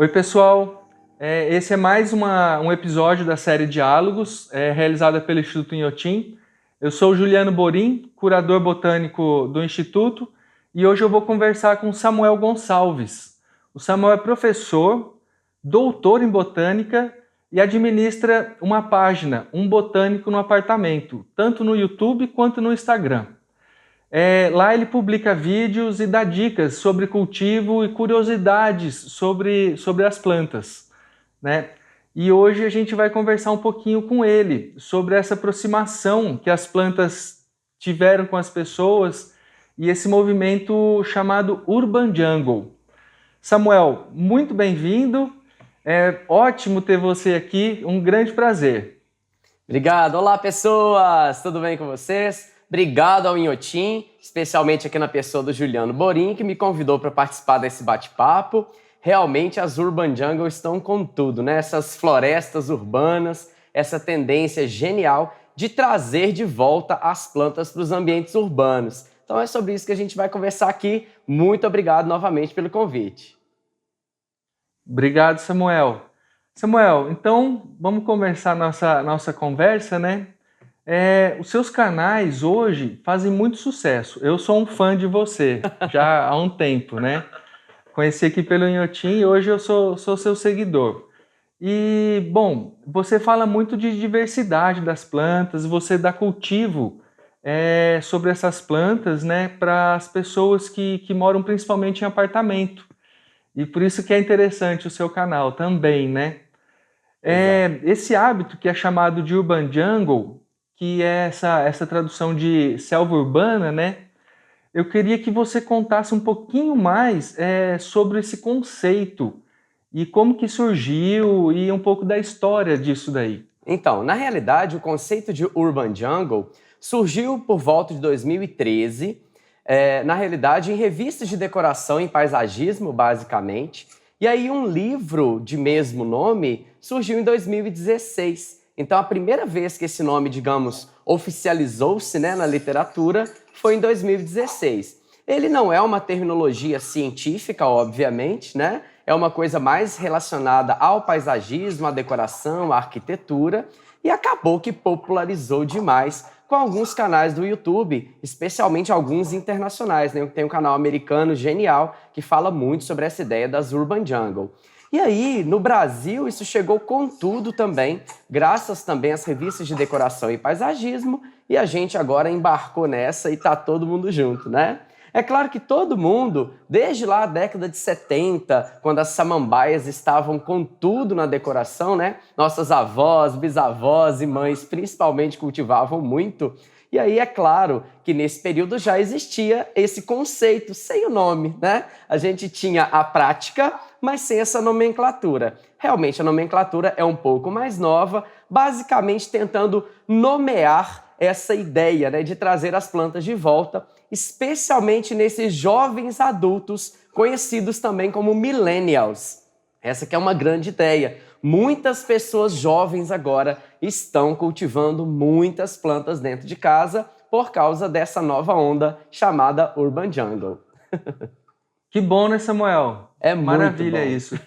Oi, pessoal. Esse é mais um episódio da série Diálogos, realizada pelo Instituto Inhotim. Eu sou o Juliano Borim, curador botânico do Instituto, e hoje eu vou conversar com Samuel Gonçalves. O Samuel é professor, doutor em botânica e administra uma página, Um Botânico no Apartamento, tanto no YouTube quanto no Instagram. Lá ele publica vídeos e dá dicas sobre cultivo e curiosidades sobre as plantas, né? E hoje a gente vai conversar um pouquinho com ele sobre essa aproximação que as plantas tiveram com as pessoas e esse movimento chamado Urban Jungle. Samuel, muito bem-vindo. É ótimo ter você aqui, um grande prazer. Obrigado. Olá, pessoas! Tudo bem com vocês? Obrigado ao Inhotim, especialmente aqui na pessoa do Juliano Borim, que me convidou para participar desse bate-papo. Realmente as Urban Jungle estão com tudo, né? Essas florestas urbanas, essa tendência genial de trazer de volta as plantas para os ambientes urbanos. Então é sobre isso que a gente vai conversar aqui. Muito obrigado novamente pelo convite. Obrigado, Samuel. Samuel, então vamos começar nossa conversa, né? Os seus canais hoje fazem muito sucesso. Eu sou um fã de você já há um tempo, né? Conheci aqui pelo Inhotim e hoje eu sou seu seguidor. E, bom, você fala muito de diversidade das plantas, você dá cultivo sobre essas plantas, né, para as pessoas que moram principalmente em apartamento. E por isso que é interessante o seu canal também, né? Esse hábito que é chamado de Urban Jungle, que é essa tradução de selva urbana, né? Eu queria que você contasse um pouquinho mais sobre esse conceito e como que surgiu e um pouco da história disso daí. Então, na realidade, o conceito de Urban Jungle surgiu por volta de 2013, na realidade, em revistas de decoração e paisagismo, basicamente. E aí um livro de mesmo nome surgiu em 2016. Então, a primeira vez que esse nome, digamos, oficializou-se, né, na literatura foi em 2016. Ele não é uma terminologia científica, obviamente, né? É uma coisa mais relacionada ao paisagismo, à decoração, à arquitetura, e acabou que popularizou demais com alguns canais do YouTube, especialmente alguns internacionais, né? Tem um canal americano genial que fala muito sobre essa ideia das Urban Jungle. E aí, no Brasil, isso chegou com tudo também, graças também às revistas de decoração e paisagismo, e a gente agora embarcou nessa e tá todo mundo junto, né? É claro que todo mundo, desde lá a década de 70, quando as samambaias estavam com tudo na decoração, né? Nossas avós, bisavós e mães principalmente cultivavam muito. E aí é claro que nesse período já existia esse conceito, sem o nome, né? A gente tinha a prática, mas sem essa nomenclatura. Realmente a nomenclatura é um pouco mais nova, basicamente tentando nomear essa ideia, né, de trazer as plantas de volta, especialmente nesses jovens adultos, conhecidos também como millennials. Essa que é uma grande ideia. Muitas pessoas jovens agora estão cultivando muitas plantas dentro de casa por causa dessa nova onda chamada Urban Jungle. Que bom, né, Samuel? É muito Maravilha bom. isso.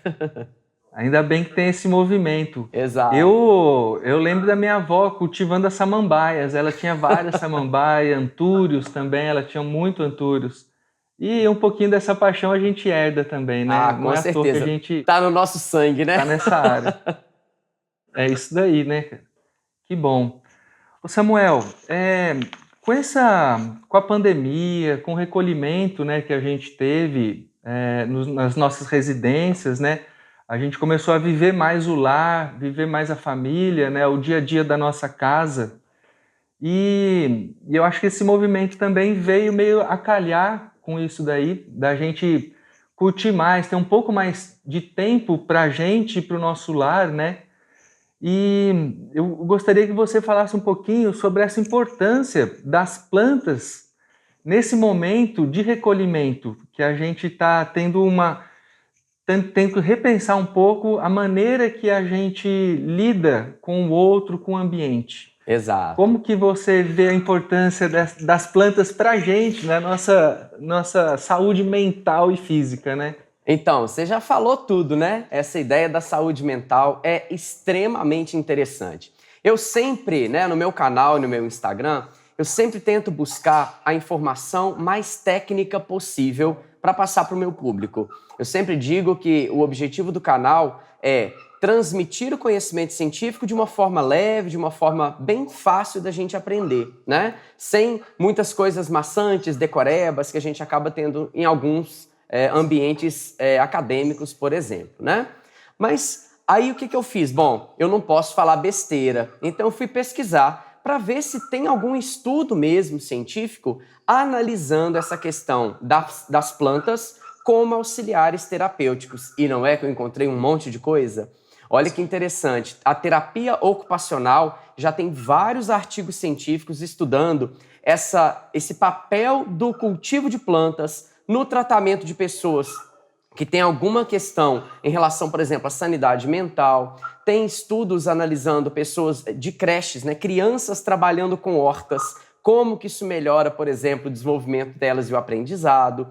Ainda bem que tem esse movimento. Exato. Eu lembro da minha avó cultivando as samambaias. Ela tinha várias samambaias, antúrios também, ela tinha muito antúrios. E um pouquinho dessa paixão a gente herda também, né? Ah, Não com é à toa que a certeza. gente Tá no nosso sangue, né? tá nessa área. É isso daí, né, cara? Que bom. Ô Samuel, com a pandemia, com o recolhimento, né, que a gente teve nas nossas residências, né, a gente começou a viver mais o lar, viver mais a família, né, o dia a dia da nossa casa. E eu acho que esse movimento também veio meio a calhar com isso daí, da gente curtir mais, ter um pouco mais de tempo para a gente e para o nosso lar, né? E eu gostaria que você falasse um pouquinho sobre essa importância das plantas nesse momento de recolhimento, que a gente está tendo que repensar um pouco a maneira que a gente lida com o outro, com o ambiente. Exato. Como que você vê a importância das plantas para a gente, na nossa saúde mental e física, né? Então, você já falou tudo, né? Essa ideia da saúde mental é extremamente interessante. Eu sempre, né, no meu canal e no meu Instagram, eu sempre tento buscar a informação mais técnica possível para passar para o meu público. Eu sempre digo que o objetivo do canal é transmitir o conhecimento científico de uma forma leve, de uma forma bem fácil da gente aprender, né? Sem muitas coisas maçantes, decorebas que a gente acaba tendo em alguns ambientes acadêmicos, por exemplo, né? Mas aí o que eu fiz? Bom, eu não posso falar besteira, então eu fui pesquisar para ver se tem algum estudo mesmo científico analisando essa questão das plantas como auxiliares terapêuticos. E não é que eu encontrei um monte de coisa? Olha que interessante, a terapia ocupacional já tem vários artigos científicos estudando esse papel do cultivo de plantas no tratamento de pessoas que têm alguma questão em relação, por exemplo, à sanidade mental. Tem estudos analisando pessoas de creches, né, crianças trabalhando com hortas, como que isso melhora, por exemplo, o desenvolvimento delas e o aprendizado.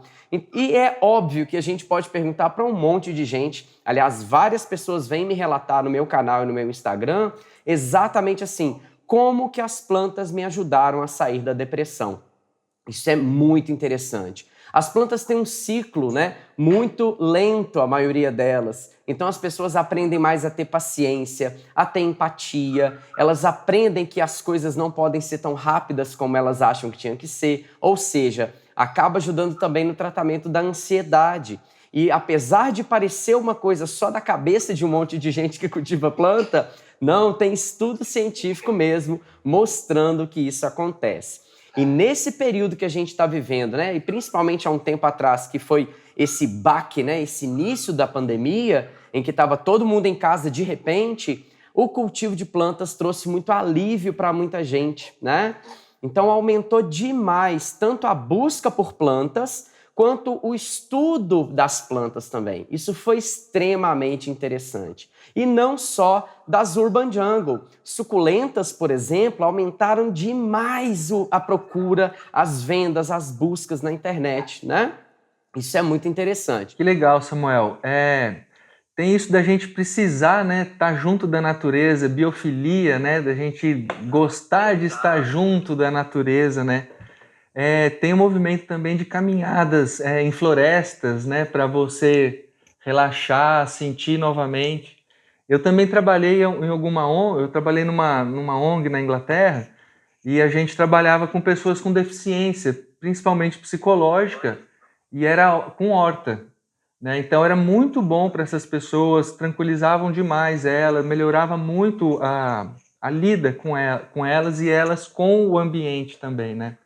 E é óbvio que a gente pode perguntar para um monte de gente, aliás, várias pessoas vêm me relatar no meu canal e no meu Instagram, exatamente assim, como que as plantas me ajudaram a sair da depressão. Isso é muito interessante. As plantas têm um ciclo, né, muito lento, a maioria delas. Então as pessoas aprendem mais a ter paciência, a ter empatia. Elas aprendem que as coisas não podem ser tão rápidas como elas acham que tinham que ser. Ou seja, acaba ajudando também no tratamento da ansiedade. E apesar de parecer uma coisa só da cabeça de um monte de gente que cultiva planta, não, tem estudo científico mesmo mostrando que isso acontece. E nesse período que a gente está vivendo, né, e principalmente há um tempo atrás, que foi esse baque, né, esse início da pandemia, em que estava todo mundo em casa de repente, o cultivo de plantas trouxe muito alívio para muita gente, né? Então aumentou demais tanto a busca por plantas, quanto o estudo das plantas também. Isso foi extremamente interessante. E não só das Urban Jungle. Suculentas, por exemplo, aumentaram demais a procura, as vendas, as buscas na internet, né? Isso é muito interessante. Que legal, Samuel. Tem isso da gente precisar, né, estar junto da natureza, biofilia, né, da gente gostar de estar junto da natureza, né? Tem um movimento também de caminhadas em florestas, né, para você relaxar, sentir novamente. Eu também trabalhei em alguma ONG, eu trabalhei numa ONG na Inglaterra e a gente trabalhava com pessoas com deficiência, principalmente psicológica, e era com horta, né? Então era muito bom para essas pessoas, tranquilizavam demais elas, melhorava muito a lida com elas e elas com o ambiente também, né?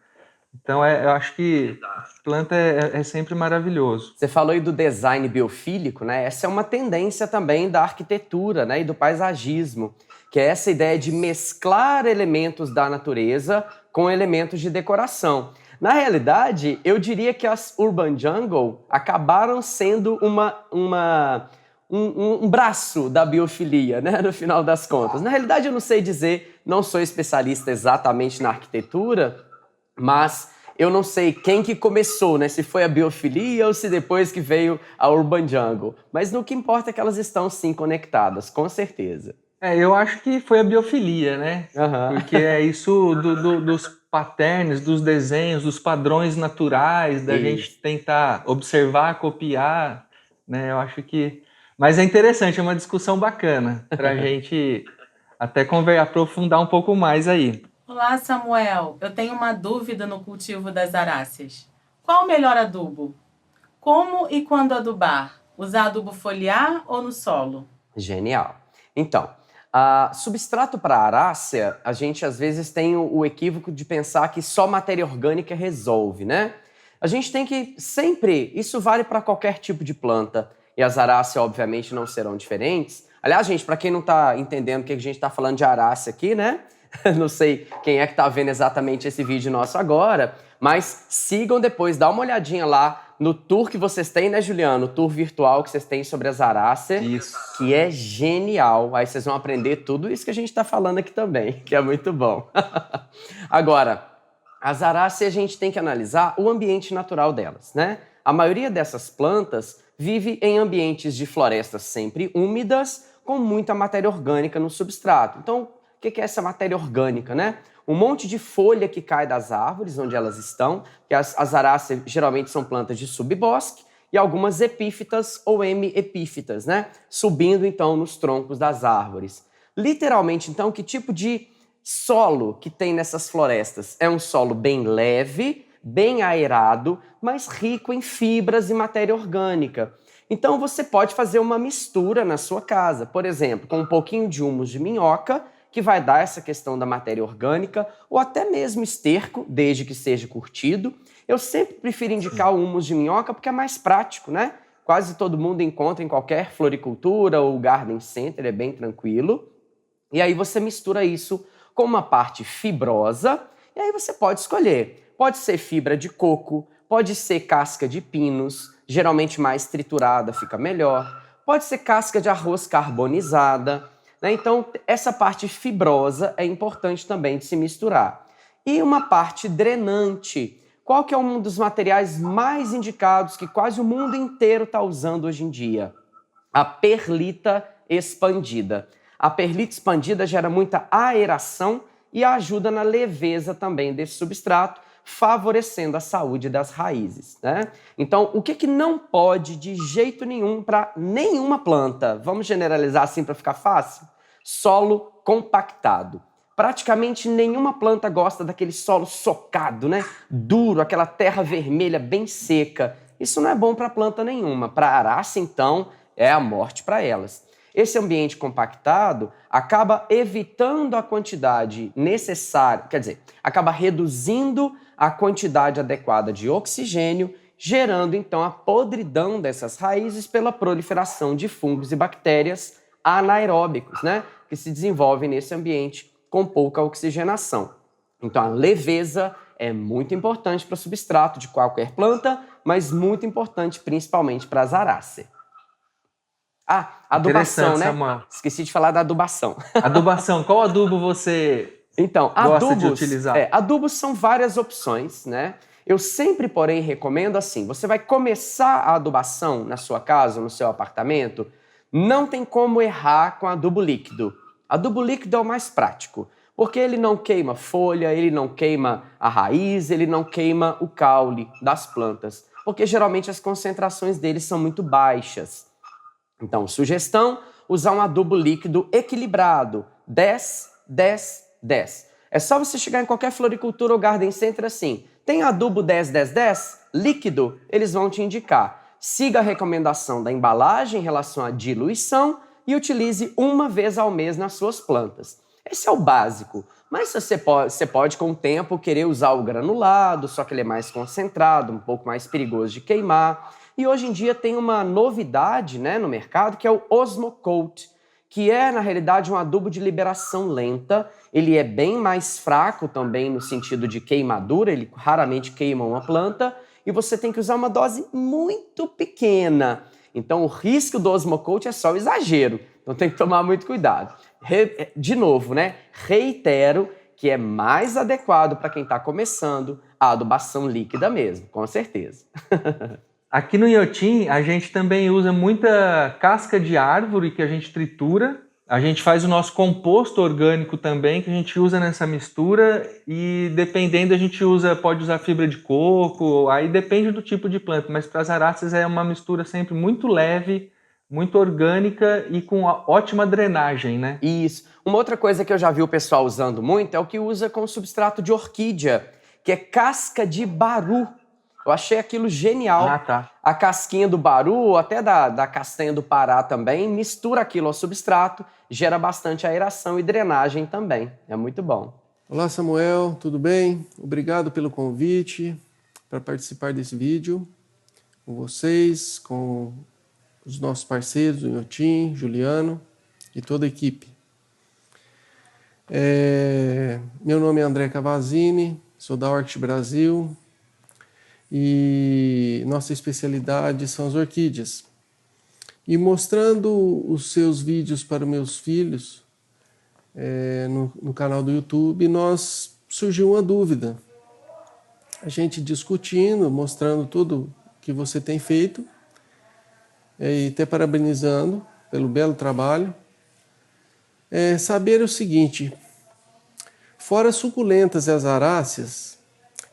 Então eu acho que planta é sempre maravilhoso. Você falou aí do design biofílico, né? Essa é uma tendência também da arquitetura, né, e do paisagismo, que é essa ideia de mesclar elementos da natureza com elementos de decoração. Na realidade, eu diria que as Urban Jungle acabaram sendo um braço da biofilia, né, no final das contas. Na realidade, eu não sei dizer, não sou especialista exatamente na arquitetura, mas eu não sei quem que começou, né? Se foi a biofilia ou se depois que veio a Urban Jungle. Mas no que importa é que elas estão sim conectadas, com certeza. Eu acho que foi a biofilia, né? Uhum. Porque é isso dos patterns, dos desenhos, dos padrões naturais, da gente tentar observar, copiar, né? Eu acho que... Mas é interessante, é uma discussão bacana para a gente até aprofundar um pouco mais aí. Olá, Samuel. Eu tenho uma dúvida no cultivo das aráceas. Qual o melhor adubo? Como e quando adubar? Usar adubo foliar ou no solo? Genial. Então, substrato para arácea, a gente às vezes tem o equívoco de pensar que só matéria orgânica resolve, né? A gente tem que sempre, isso vale para qualquer tipo de planta, e as aráceas obviamente não serão diferentes. Aliás, gente, para quem não está entendendo o que a gente está falando de arácea aqui, né? Não sei quem é que está vendo exatamente esse vídeo nosso agora, mas sigam depois, dá uma olhadinha lá no tour que vocês têm, né, Juliano? O tour virtual que vocês têm sobre as aráceas, Isso. que é genial. Aí vocês vão aprender tudo isso que a gente está falando aqui também, que é muito bom. Agora, as aráceas a gente tem que analisar o ambiente natural delas, né? A maioria dessas plantas vive em ambientes de florestas sempre úmidas, com muita matéria orgânica no substrato. Então, o que é essa matéria orgânica, né? Um monte de folha que cai das árvores onde elas estão, que as aráceas geralmente são plantas de subbosque, e algumas epífitas ou hemiepífitas, né? Subindo, então, nos troncos das árvores. Literalmente, então, que tipo de solo que tem nessas florestas? É um solo bem leve, bem aerado, mas rico em fibras e matéria orgânica. Então, você pode fazer uma mistura na sua casa, por exemplo, com um pouquinho de humus de minhoca, que vai dar essa questão da matéria orgânica, ou até mesmo esterco, desde que seja curtido. Eu sempre prefiro indicar o humus de minhoca porque é mais prático, né? Quase todo mundo encontra em qualquer floricultura ou garden center, é bem tranquilo. E aí você mistura isso com uma parte fibrosa, e aí você pode escolher. Pode ser fibra de coco, pode ser casca de pinos, geralmente mais triturada fica melhor. Pode ser casca de arroz carbonizada, né? Então, essa parte fibrosa é importante também de se misturar. E uma parte drenante. Qual que é um dos materiais mais indicados que quase o mundo inteiro está usando hoje em dia? A perlita expandida. A perlita expandida gera muita aeração e ajuda na leveza também desse substrato, favorecendo a saúde das raízes, né? Então, o que não pode de jeito nenhum para nenhuma planta? Vamos generalizar assim para ficar fácil? Solo compactado. Praticamente nenhuma planta gosta daquele solo socado, né? Duro, aquela terra vermelha bem seca. Isso não é bom para planta nenhuma. Para arácea, então, é a morte para elas. Esse ambiente compactado acaba evitando a quantidade necessária, quer dizer, acaba reduzindo a quantidade adequada de oxigênio, gerando então a podridão dessas raízes pela proliferação de fungos e bactérias anaeróbicos, né, que se desenvolvem nesse ambiente com pouca oxigenação. Então a leveza é muito importante para o substrato de qualquer planta, mas muito importante principalmente para as aráceas. Ah, adubação, né? Samuel. Esqueci de falar da adubação. Adubação, qual adubo você então, gosta de utilizar? Adubos são várias opções, né? Eu sempre, porém, recomendo assim, você vai começar a adubação na sua casa, no seu apartamento, não tem como errar com adubo líquido. Adubo líquido é o mais prático, porque ele não queima folha, ele não queima a raiz, ele não queima o caule das plantas, porque geralmente as concentrações deles são muito baixas. Então, sugestão, usar um adubo líquido equilibrado, 10, 10, 10. É só você chegar em qualquer floricultura ou garden center assim, tem adubo 10, 10, 10? Líquido? Eles vão te indicar. Siga a recomendação da embalagem em relação à diluição e utilize uma vez ao mês nas suas plantas. Esse é o básico, mas você pode com o tempo querer usar o granulado, só que ele é mais concentrado, um pouco mais perigoso de queimar. E hoje em dia tem uma novidade, né, no mercado, que é o Osmocote, que é, na realidade, um adubo de liberação lenta. Ele é bem mais fraco também no sentido de queimadura, ele raramente queima uma planta, e você tem que usar uma dose muito pequena. Então, o risco do Osmocote é só o exagero, então tem que tomar muito cuidado. De novo, né, reitero que é mais adequado para quem está começando a adubação líquida mesmo, com certeza. Aqui no Inhotim, a gente também usa muita casca de árvore que a gente tritura. A gente faz o nosso composto orgânico também, que a gente usa nessa mistura. E dependendo, a gente pode usar fibra de coco, aí depende do tipo de planta. Mas para as aráceas é uma mistura sempre muito leve, muito orgânica e com ótima drenagem, né? Isso. Uma outra coisa que eu já vi o pessoal usando muito é o que usa com substrato de orquídea, que é casca de baru. Eu achei aquilo genial. Ah, tá. A casquinha do baru, ou até da castanha do Pará também, mistura aquilo ao substrato, gera bastante aeração e drenagem também. É muito bom. Olá, Samuel, tudo bem? Obrigado pelo convite para participar desse vídeo com vocês, com os nossos parceiros, o Inhotim, Juliano e toda a equipe. Meu nome é André Cavazzini, sou da Orchid Brasil, e nossa especialidade são as orquídeas. E mostrando os seus vídeos para meus filhos no canal do YouTube, surgiu uma dúvida. A gente discutindo, mostrando tudo que você tem feito, e te parabenizando pelo belo trabalho. Saber o seguinte, fora as suculentas e as aráceas,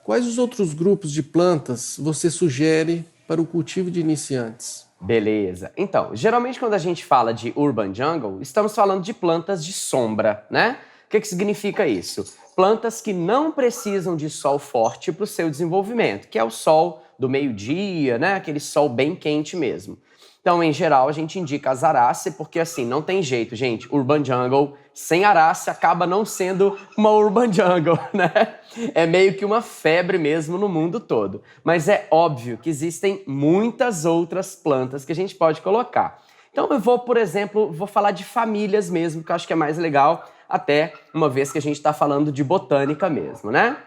quais os outros grupos de plantas você sugere para o cultivo de iniciantes? Beleza. Então, geralmente quando a gente fala de urban jungle, estamos falando de plantas de sombra, né? O que significa isso? Plantas que não precisam de sol forte para o seu desenvolvimento, que é o sol do meio-dia, né? Aquele sol bem quente mesmo. Então, em geral, a gente indica as aráceas, porque assim, não tem jeito, gente. Urban jungle sem arácea acaba não sendo uma urban jungle, né? É meio que uma febre mesmo no mundo todo. Mas é óbvio que existem muitas outras plantas que a gente pode colocar. Então eu vou, por exemplo, falar de famílias mesmo, que eu acho que é mais legal, até uma vez que a gente está falando de botânica mesmo, né?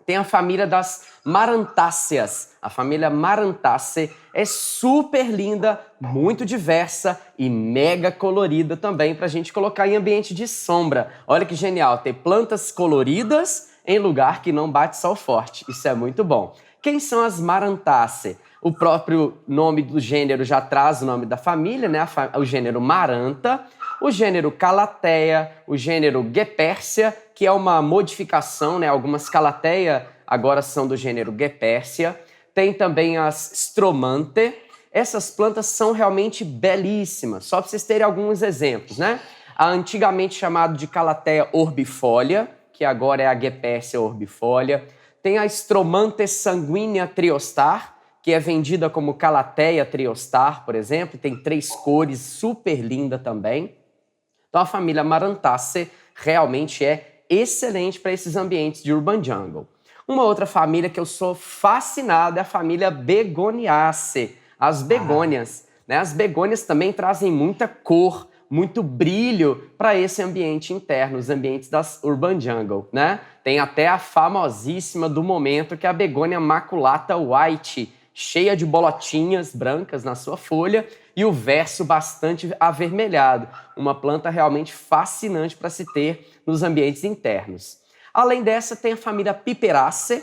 Tem a família das Marantáceas. A família Marantáceae é super linda, muito diversa e mega colorida também para a gente colocar em ambiente de sombra. Olha que genial, ter plantas coloridas em lugar que não bate sol forte. Isso é muito bom. Quem são as Marantáceae? O próprio nome do gênero já traz o nome da família, né? O gênero Maranta, o gênero Calatheia, o gênero Guepersia, que é uma modificação, né? Algumas Calatheia agora são do gênero Guepersia. Tem também as Stromanthe. Essas plantas são realmente belíssimas. Só para vocês terem alguns exemplos, né? A antigamente chamada de Calatheia orbifolia, que agora é a Guepersia orbifolia. Tem a Stromanthe sanguínea triostar, que é vendida como Calatheia triostar, por exemplo. Tem 3 cores, super linda também. Então a família Marantáceae realmente é excelente para esses ambientes de urban jungle. Uma outra família que eu sou fascinado é a família Begoniaceae, as begônias, né? As begônias também trazem muita cor, muito brilho para esse ambiente interno, os ambientes das urban jungle, né? Tem até a famosíssima do momento, que é a begônia maculata white, cheia de bolotinhas brancas na sua folha e o verso bastante avermelhado. Uma planta realmente fascinante para se ter nos ambientes internos. Além dessa, tem a família Piperaceae,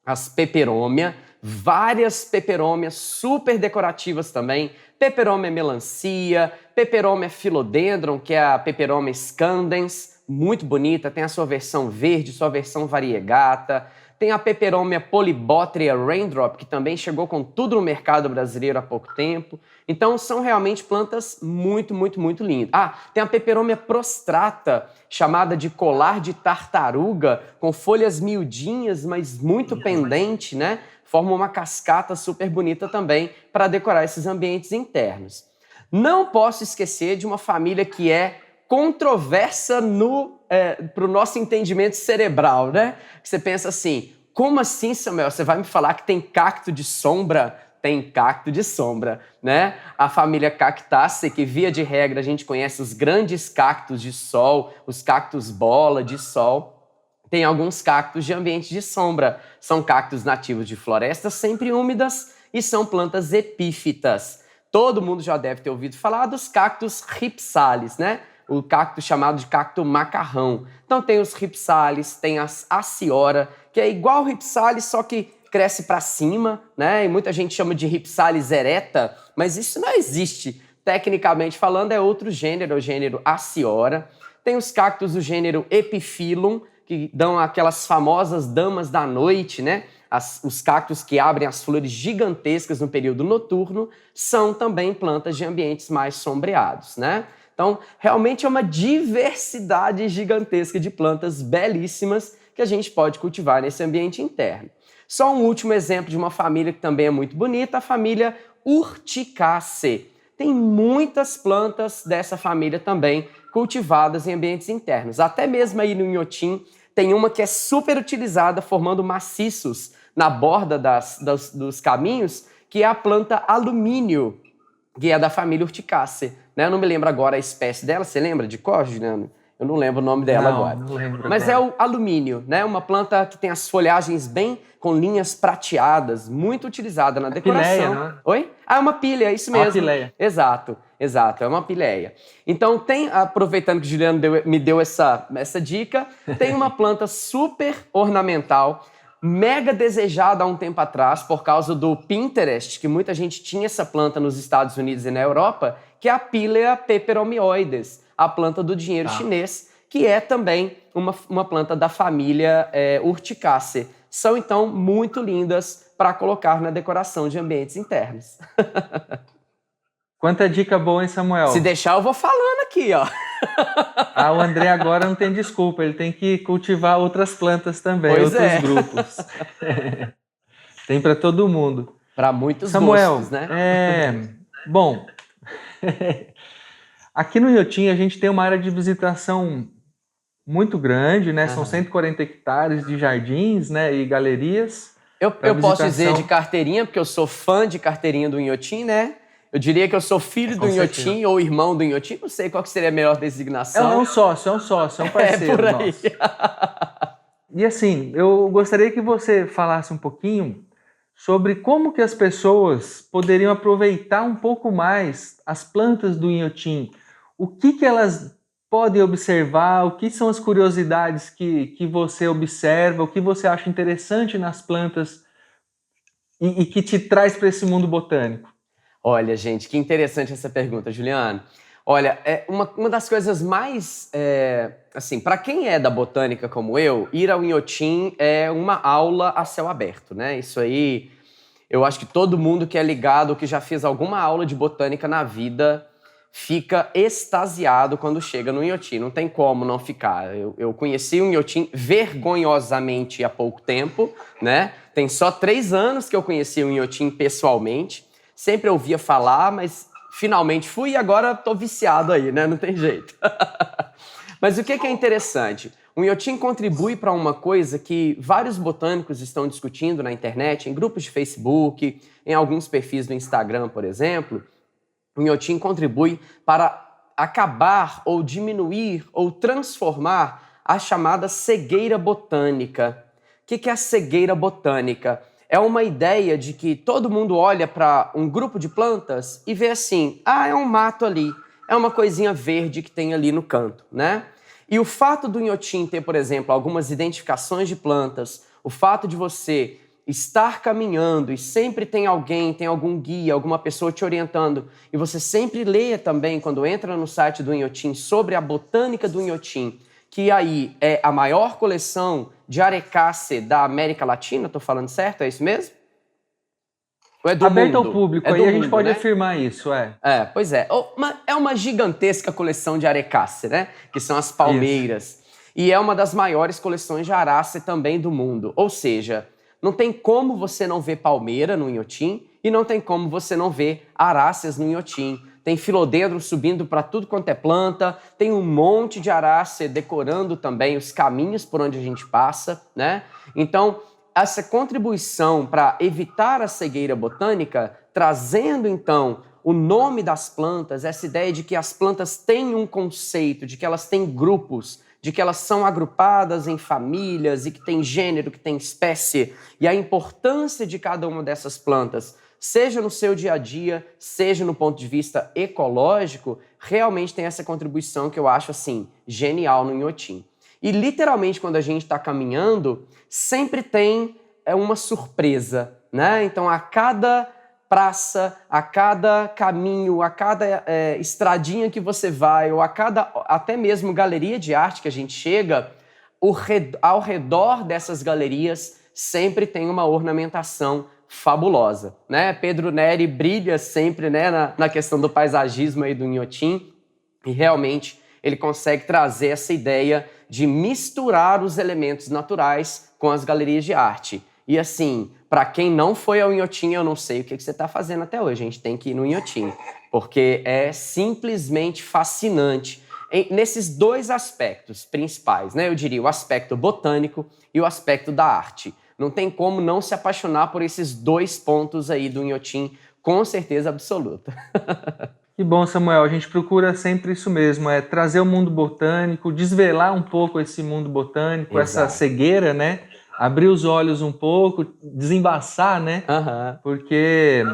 as Peperomia, várias Peperômias super decorativas também. Peperomia melancia, Peperomia philodendron, que é a Peperomia scandens, muito bonita, tem a sua versão verde, sua versão variegata. Tem a Peperomia polybotria raindrop, que também chegou com tudo no mercado brasileiro há pouco tempo. Então são realmente plantas muito, muito, muito lindas. Tem a Peperomia prostrata, chamada de colar de tartaruga, com folhas miudinhas, mas muito pendente, né? Forma uma cascata super bonita também para decorar esses ambientes internos. Não posso esquecer de uma família que é controversa para o nosso entendimento cerebral, né? Você pensa assim, como assim, Samuel? Você vai me falar que tem cacto de sombra? Tem cacto de sombra, né? A família Cactaceae, que via de regra a gente conhece os grandes cactos de sol, os cactos bola de sol. Tem alguns cactos de ambiente de sombra. São cactos nativos de florestas sempre úmidas e são plantas epífitas. Todo mundo já deve ter ouvido falar dos cactos ripsalis, né? O cacto chamado de cacto macarrão. Então tem os ripsalis, tem as aciora, que é igual ao ripsalis, só que cresce para cima, né? E muita gente chama de ripsalis ereta, mas isso não existe. Tecnicamente falando, é outro gênero, o gênero aciora. Tem os cactos do gênero epiphyllum, que dão aquelas famosas damas da noite, né? Os cactos que abrem as flores gigantescas no período noturno são também plantas de ambientes mais sombreados, né? Então, realmente é uma diversidade gigantesca de plantas belíssimas que a gente pode cultivar nesse ambiente interno. Só um último exemplo de uma família que também é muito bonita, a família Urticaceae. Tem muitas plantas dessa família também cultivadas em ambientes internos. Até mesmo aí no Inhotim tem uma que é super utilizada formando maciços na borda dos caminhos, que é a planta alumínio, que é da família Urticaceae. Né? Eu não me lembro agora a espécie dela. Você lembra de qual, Juliano? Eu não lembro o nome dela agora. Não lembro. Mas agora. é o alumínio, né? Uma planta que tem as folhagens bem com linhas prateadas, muito utilizada na decoração. Pileia, não é? Oi? É uma pilha, é isso mesmo. Uma pileia. Exato, é uma pileia. Então aproveitando que o Juliano me deu essa dica, tem uma planta super ornamental. mega desejada há um tempo atrás por causa do Pinterest, que muita gente tinha essa planta nos Estados Unidos e na Europa, que é a Pilea peperomioides, a planta do dinheiro chinês, que é também uma planta da família Urticaceae. São, então, muito lindas para colocar na decoração de ambientes internos. Quanta dica boa, hein, Samuel? Se deixar, eu vou falando aqui, ó. O André agora não tem desculpa, ele tem que cultivar outras plantas também, pois outros grupos. Tem para todo mundo. Para muitos Samuel, gostos, né? Bom, aqui no Inhotim a gente tem uma área de visitação muito grande, né? São 140 hectares de jardins, né, e galerias. Eu posso dizer de carteirinha, porque eu sou fã de carteirinha do Inhotim, né? Eu diria que eu sou filho do Inhotim ou irmão do Inhotim, não sei qual que seria a melhor designação. É um sócio, é um parceiro por aí. nosso. E assim, eu gostaria que você falasse um pouquinho sobre como que as pessoas poderiam aproveitar um pouco mais as plantas do Inhotim. O que elas podem observar, o que são as curiosidades que você observa, o que você acha interessante nas plantas e que te traz para esse mundo botânico. Olha, gente, que interessante essa pergunta, Juliano. Olha, uma das coisas mais, assim, para quem é da botânica como eu, ir ao Inhotim é uma aula a céu aberto, né? Isso aí, eu acho que todo mundo que é ligado, que já fez alguma aula de botânica na vida, fica extasiado quando chega no Inhotim. Não tem como não ficar. Eu conheci o Inhotim vergonhosamente há pouco tempo, né? Tem só 3 anos que eu conheci o Inhotim pessoalmente. Sempre ouvia falar, mas finalmente fui e agora tô viciado aí, né? Não tem jeito. Mas o que é interessante? O Inhotim contribui para uma coisa que vários botânicos estão discutindo na internet, em grupos de Facebook, em alguns perfis do Instagram, por exemplo. O Inhotim contribui para acabar ou diminuir ou transformar a chamada cegueira botânica. O que é a cegueira botânica? É uma ideia de que todo mundo olha para um grupo de plantas e vê assim, é um mato ali, é uma coisinha verde que tem ali no canto, né? E o fato do Inhotim ter, por exemplo, algumas identificações de plantas, o fato de você estar caminhando e sempre tem alguém, tem algum guia, alguma pessoa te orientando, e você sempre lê também, quando entra no site do Inhotim, sobre a botânica do Inhotim, que aí é a maior coleção de Arecáceae da América Latina, tô falando certo? É isso mesmo? Ou é do aberto mundo? Ao público, é aí a gente mundo, pode né? afirmar isso, Pois é. É uma gigantesca coleção de Arecáceae, né? Que são as palmeiras. Isso. E é uma das maiores coleções de Arácea também do mundo. Ou seja, não tem como você não ver palmeira no Inhotim e não tem como você não ver Aráceas no Inhotim. Tem filodendro subindo para tudo quanto é planta, tem um monte de Arácea decorando também os caminhos por onde a gente passa, né? Então, essa contribuição para evitar a cegueira botânica, trazendo então o nome das plantas, essa ideia de que as plantas têm um conceito, de que elas têm grupos, de que elas são agrupadas em famílias e que tem gênero, que tem espécie, e a importância de cada uma dessas plantas, seja no seu dia a dia, seja no ponto de vista ecológico, realmente tem essa contribuição que eu acho, assim, genial no Inhotim. E, literalmente, quando a gente está caminhando, sempre tem uma surpresa, né? Então, a cada praça, a cada caminho, a cada estradinha que você vai, ou a cada, até mesmo galeria de arte que a gente chega, ao redor dessas galerias sempre tem uma ornamentação fabulosa, né? Pedro Neri brilha sempre, né, na questão do paisagismo aí do Inhotim, e realmente ele consegue trazer essa ideia de misturar os elementos naturais com as galerias de arte. E assim, para quem não foi ao Inhotim, eu não sei o que você está fazendo até hoje, a gente tem que ir no Inhotim, porque é simplesmente fascinante nesses 2 aspectos principais, né? Eu diria o aspecto botânico e o aspecto da arte. Não tem como não se apaixonar por esses 2 pontos aí do Inhotim, com certeza absoluta. Que bom, Samuel. A gente procura sempre isso mesmo, trazer o mundo botânico, desvelar um pouco esse mundo botânico, Exato. Essa cegueira, né? Abrir os olhos um pouco, desembaçar, né? Porque...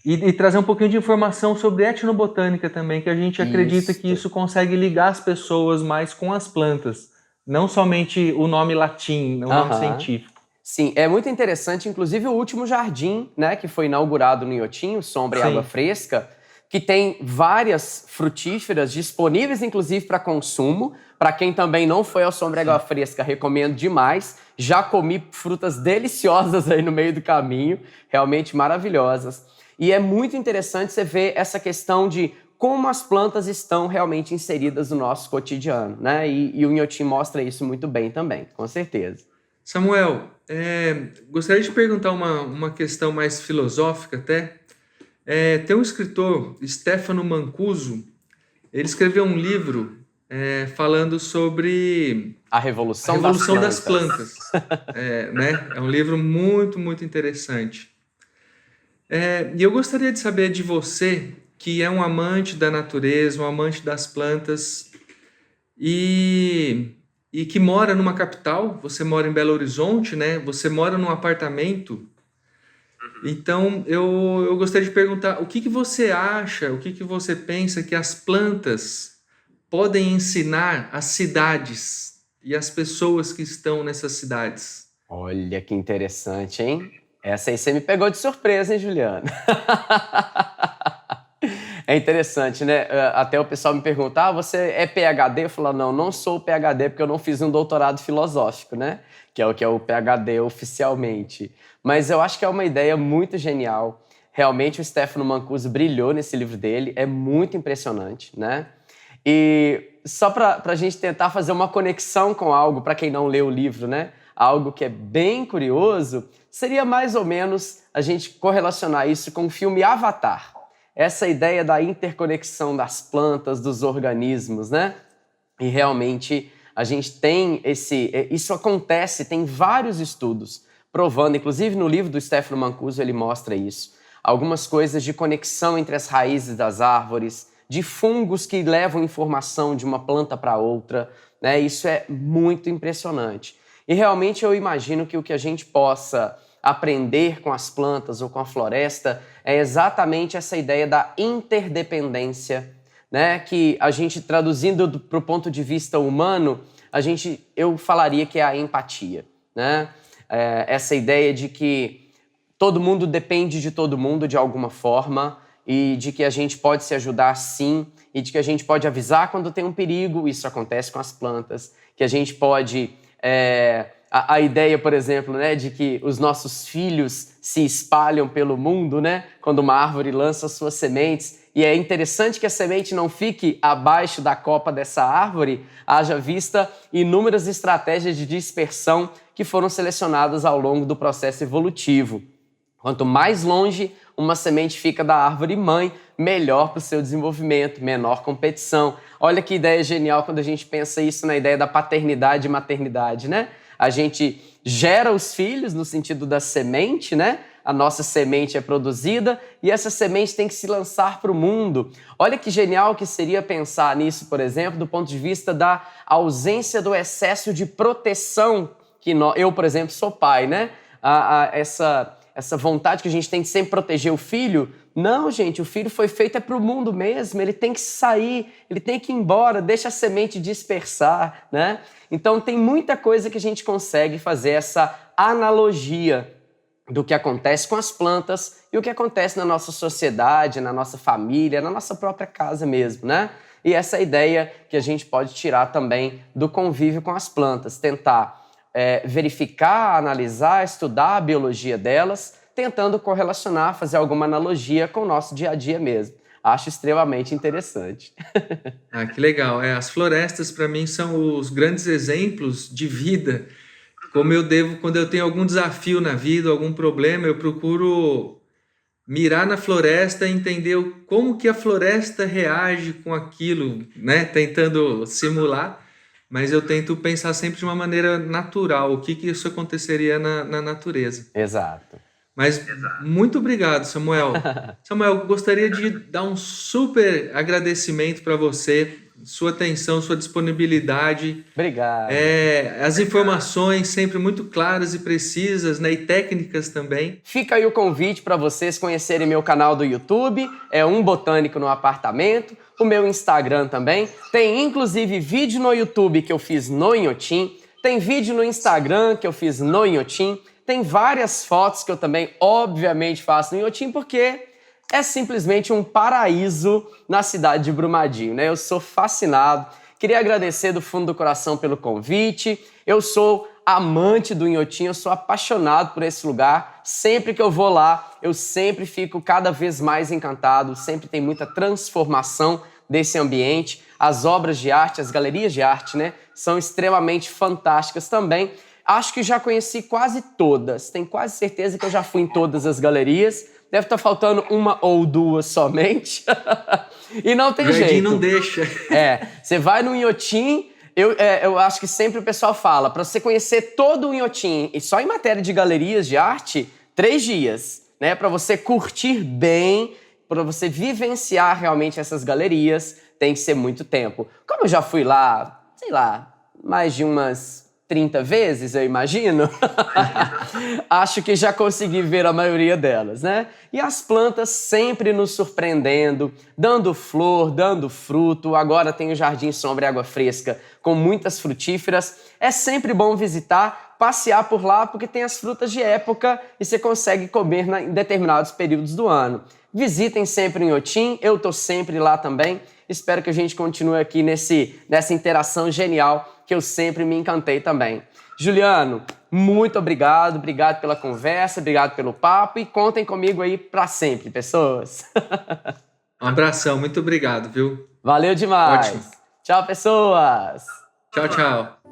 E trazer um pouquinho de informação sobre etnobotânica também, que a gente acredita que isso consegue ligar as pessoas mais com as plantas. Não somente o nome latim, o nome científico. Sim, é muito interessante, inclusive o último jardim, né, que foi inaugurado no Inhotim, o Sombra e Sim. Água Fresca, que tem várias frutíferas disponíveis, inclusive, para consumo. Para quem também não foi ao Sombra e Água Fresca, recomendo demais. Já comi frutas deliciosas aí no meio do caminho, realmente maravilhosas. E é muito interessante você ver essa questão de como as plantas estão realmente inseridas no nosso cotidiano, né? E o Inhotim mostra isso muito bem também, com certeza. Samuel, gostaria de perguntar uma questão mais filosófica até. Tem um escritor, Stefano Mancuso, ele escreveu um livro falando sobre A a Revolução das plantas. Né? É um livro muito, muito interessante. E eu gostaria de saber de você, que é um amante da natureza, um amante das plantas, e que mora numa capital. Você mora em Belo Horizonte, né? Você mora num apartamento. Então, eu gostaria de perguntar, o que você acha, o que você pensa que as plantas podem ensinar às cidades e às pessoas que estão nessas cidades? Olha que interessante, hein? Essa aí você me pegou de surpresa, hein, Juliana? É interessante, né? Até o pessoal me pergunta, você é PhD? Eu falo, não sou PhD porque eu não fiz um doutorado filosófico, né? Que é o PhD oficialmente. Mas eu acho que é uma ideia muito genial. Realmente o Stefano Mancuso brilhou nesse livro dele, é muito impressionante, né? E só para a gente tentar fazer uma conexão com algo, para quem não leu o livro, né? Algo que é bem curioso, seria mais ou menos a gente correlacionar isso com o filme Avatar. Essa ideia da interconexão das plantas, dos organismos, né? E realmente a gente tem isso acontece, tem vários estudos provando, inclusive no livro do Stefano Mancuso ele mostra isso. Algumas coisas de conexão entre as raízes das árvores, de fungos que levam informação de uma planta para outra, né? Isso é muito impressionante. E realmente eu imagino que o que a gente possa aprender com as plantas ou com a floresta é exatamente essa ideia da interdependência, né? Que a gente, traduzindo para o ponto de vista humano, eu falaria que é a empatia, né? Essa ideia de que todo mundo depende de todo mundo de alguma forma e de que a gente pode se ajudar sim e de que a gente pode avisar quando tem um perigo, isso acontece com as plantas, que a gente pode... A ideia, por exemplo, né, de que os nossos filhos se espalham pelo mundo, né, quando uma árvore lança suas sementes, e é interessante que a semente não fique abaixo da copa dessa árvore, haja vista inúmeras estratégias de dispersão que foram selecionadas ao longo do processo evolutivo. Quanto mais longe uma semente fica da árvore mãe, melhor para o seu desenvolvimento, menor competição. Olha que ideia genial quando a gente pensa isso na ideia da paternidade e maternidade, né? A gente gera os filhos no sentido da semente, né? A nossa semente é produzida e essa semente tem que se lançar para o mundo. Olha que genial que seria pensar nisso, por exemplo, do ponto de vista da ausência do excesso de proteção que eu, por exemplo, sou pai, né? Essa vontade que a gente tem de sempre proteger o filho. Não, gente, o filho foi feito para o mundo mesmo, ele tem que sair, ele tem que ir embora, deixa a semente dispersar, né? Então tem muita coisa que a gente consegue fazer essa analogia do que acontece com as plantas e o que acontece na nossa sociedade, na nossa família, na nossa própria casa mesmo, né? E essa ideia que a gente pode tirar também do convívio com as plantas, tentar verificar, analisar, estudar a biologia delas, tentando correlacionar, fazer alguma analogia com o nosso dia a dia mesmo. Acho extremamente interessante. Ah, que legal. As florestas, para mim, são os grandes exemplos de vida. Como quando eu tenho algum desafio na vida, algum problema, eu procuro mirar na floresta e entender como que a floresta reage com aquilo, né? Tentando simular. Mas eu tento pensar sempre de uma maneira natural, o que isso aconteceria na natureza. Exato. Mas muito obrigado, Samuel. Samuel, gostaria de dar um super agradecimento para você, sua atenção, sua disponibilidade. Obrigado. As informações sempre muito claras e precisas, né, e técnicas também. Fica aí o convite para vocês conhecerem meu canal do YouTube, é Um Botânico no Apartamento, o meu Instagram também. Tem inclusive vídeo no YouTube que eu fiz no Inhotim, tem vídeo no Instagram que eu fiz no Inhotim, Tem várias fotos que eu também, obviamente, faço no Inhotim, porque é simplesmente um paraíso na cidade de Brumadinho, né? Eu sou fascinado. Queria agradecer do fundo do coração pelo convite. Eu sou amante do Inhotim, eu sou apaixonado por esse lugar. Sempre que eu vou lá, eu sempre fico cada vez mais encantado, sempre tem muita transformação desse ambiente. As obras de arte, as galerias de arte, né, são extremamente fantásticas também. Acho que já conheci quase todas, tenho quase certeza que eu já fui em todas as galerias. Deve estar faltando uma ou duas somente. E não tem jeito. Não deixa. Você vai no Inhotim, eu acho que sempre o pessoal fala, para você conhecer todo o Inhotim, e só em matéria de galerias de arte, 3 dias, né? Para você curtir bem, para você vivenciar realmente essas galerias, tem que ser muito tempo. Como eu já fui lá, sei lá, mais de umas 30 vezes, eu imagino, acho que já consegui ver a maioria delas, né? E as plantas sempre nos surpreendendo, dando flor, dando fruto. Agora tem o Jardim Sombra e Água Fresca com muitas frutíferas. É sempre bom visitar, passear por lá, porque tem as frutas de época e você consegue comer em determinados períodos do ano. Visitem sempre o Inhotim, eu tô sempre lá também. Espero que a gente continue aqui nessa interação genial que eu sempre me encantei também. Juliano, muito obrigado pela conversa, obrigado pelo papo e contem comigo aí pra sempre, pessoas. Um abração, muito obrigado, viu? Valeu demais. Ótimo. Tchau, pessoas. Tchau, tchau.